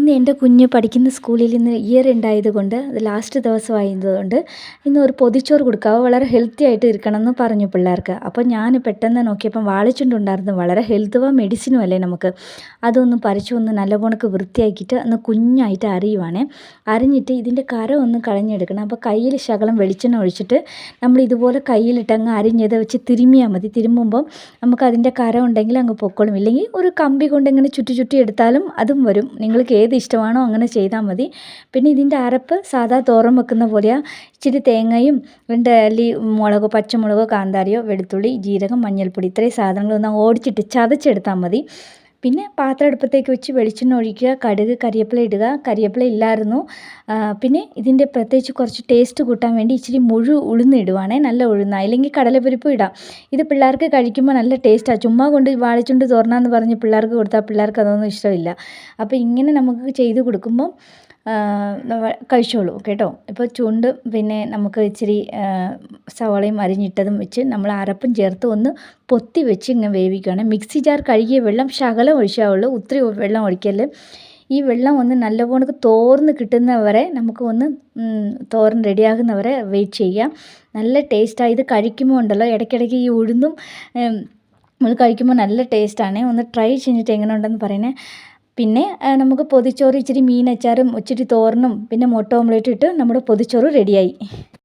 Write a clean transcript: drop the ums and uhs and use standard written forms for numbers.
ഇന്ന് എൻ്റെ കുഞ്ഞ് പഠിക്കുന്ന സ്കൂളിൽ ഇന്ന് ഇയർ എൻഡ് ആയതുകൊണ്ട് അത് ലാസ്റ്റ് ദിവസമായതുകൊണ്ട് ഇന്ന് ഒരു പൊതിച്ചോറ് കൊടുക്കുക വളരെ ഹെൽത്തി ആയിട്ട് ഇരിക്കണമെന്ന് പറഞ്ഞു പിള്ളേർക്ക്. അപ്പോൾ ഞാൻ പെട്ടെന്ന് നോക്കിയപ്പം വാഴച്ചുണ്ടുണ്ടായിരുന്നു. വളരെ ഹെൽത്തുവാ മെഡിസിനും അല്ലേ നമുക്ക്. അതൊന്ന് പറിച്ചു ഒന്ന് നല്ലപോണക്ക് വൃത്തിയാക്കിയിട്ട് ഒന്ന് കുഞ്ഞായിട്ട് അരിയുവാണേ. അരിഞ്ഞിട്ട് ഇതിൻ്റെ കര ഒന്ന് കളഞ്ഞെടുക്കണം. അപ്പോൾ കയ്യിൽ ശകലം വെളിച്ചെണ്ണ ഒഴിച്ചിട്ട് നമ്മൾ ഇതുപോലെ കയ്യിലിട്ട് അങ്ങ് അരിഞ്ഞത് വെച്ച് തിരുമ്മിയാൽ മതി. തിരുമ്മുമ്പം നമുക്ക് അതിൻ്റെ കര ഉണ്ടെങ്കിൽ അങ്ങ് പൊക്കോളും. ഇല്ലെങ്കിൽ ഒരു കമ്പി കൊണ്ട് ഇങ്ങനെ ചുറ്റി ചുറ്റി എടുത്താലും അതും വരും. നിങ്ങൾക്ക് ഏത് ഇഷ്ടമാണോ അങ്ങനെ ചെയ്താൽ മതി. പിന്നെ ഇതിൻ്റെ അരപ്പ് സാധാ തോരൻ വെക്കുന്ന പോലെയാണ്. ഇച്ചിരി തേങ്ങയും 2 അല്ലി മുളക്, പച്ചമുളകോ കാന്താരിയോ വെളുത്തുള്ളി ജീരകം മഞ്ഞൾപ്പൊടി ഇത്രയും സാധനങ്ങളൊന്ന് ഓടിച്ചിട്ട് ചതച്ചെടുത്താൽ മതി. പിന്നെ പാത്രം അടുപ്പത്തേക്ക് വെച്ച് വെളിച്ചെണ്ണ ഒഴിക്കുക, കടുക് കരിവേപ്പില ഇടുക. കരിവേപ്പില ഇല്ലായിരുന്നു. പിന്നെ ഇതിൻ്റെ പ്രത്യേകിച്ച് കുറച്ച് ടേസ്റ്റ് കൂട്ടാൻ വേണ്ടി ഇച്ചിരി ഉഴുന്ന് ഇടുവാണേ. നല്ല ഉഴുന്ന, അല്ലെങ്കിൽ കടലപ്പരിപ്പ് ഇടാം. ഇത് പിള്ളേർക്ക് കഴിക്കുമ്പോൾ നല്ല ടേസ്റ്റാണ്. ചുമ്മാ കൊണ്ട് വാഴച്ചുണ്ട് തോരനാന്ന് പറഞ്ഞ് പിള്ളേർക്ക് കൊടുത്താൽ പിള്ളേർക്ക് അതൊന്നും ഇഷ്ടമില്ല. അപ്പോൾ ഇങ്ങനെ നമുക്ക് ചെയ്ത് കൊടുക്കുമ്പം കഴിച്ചോളൂ കേട്ടോ. ഇപ്പോൾ ചുണ്ട് പിന്നെ നമുക്ക് ഇച്ചിരി സവാളയും അരിഞ്ഞിട്ടതും വെച്ച് നമ്മൾ അരപ്പും ചേർത്ത് ഒന്ന് പൊത്തി വെച്ച് ഇങ്ങനെ വേവിക്കുകയാണ്. മിക്സി ജാർ കഴുകിയ വെള്ളം ശകലം ഒഴിച്ചാവുള്ളൂ, ഒത്തിരി വെള്ളം ഒഴിക്കല്ലേ. ഈ വെള്ളം ഒന്ന് നല്ലപോലെ തോർന്ന് കിട്ടുന്നവരെ നമുക്ക് ഒന്ന് തോരൻ റെഡിയാകുന്നവരെ വെയിറ്റ് ചെയ്യാം. നല്ല ടേസ്റ്റാണ്. ഇത് കഴിക്കുമ്പോൾ ഉണ്ടല്ലോ ഇടയ്ക്കിടയ്ക്ക് ഈ ഉഴുന്നും നമ്മൾ കഴിക്കുമ്പോൾ നല്ല ടേസ്റ്റാണ്. ഒന്ന് ട്രൈ ചെയ്തിട്ട് എങ്ങനെ ഉണ്ടെന്ന് പറയണേ. പിന്നെ നമുക്ക് പൊതിച്ചോറ് ഇച്ചിരി മീനച്ചാറും ഇച്ചിരി തോരനും പിന്നെ മുട്ട ഓംലേറ്റും ഇട്ട് നമ്മുടെ പൊതിച്ചോറ് റെഡിയായി.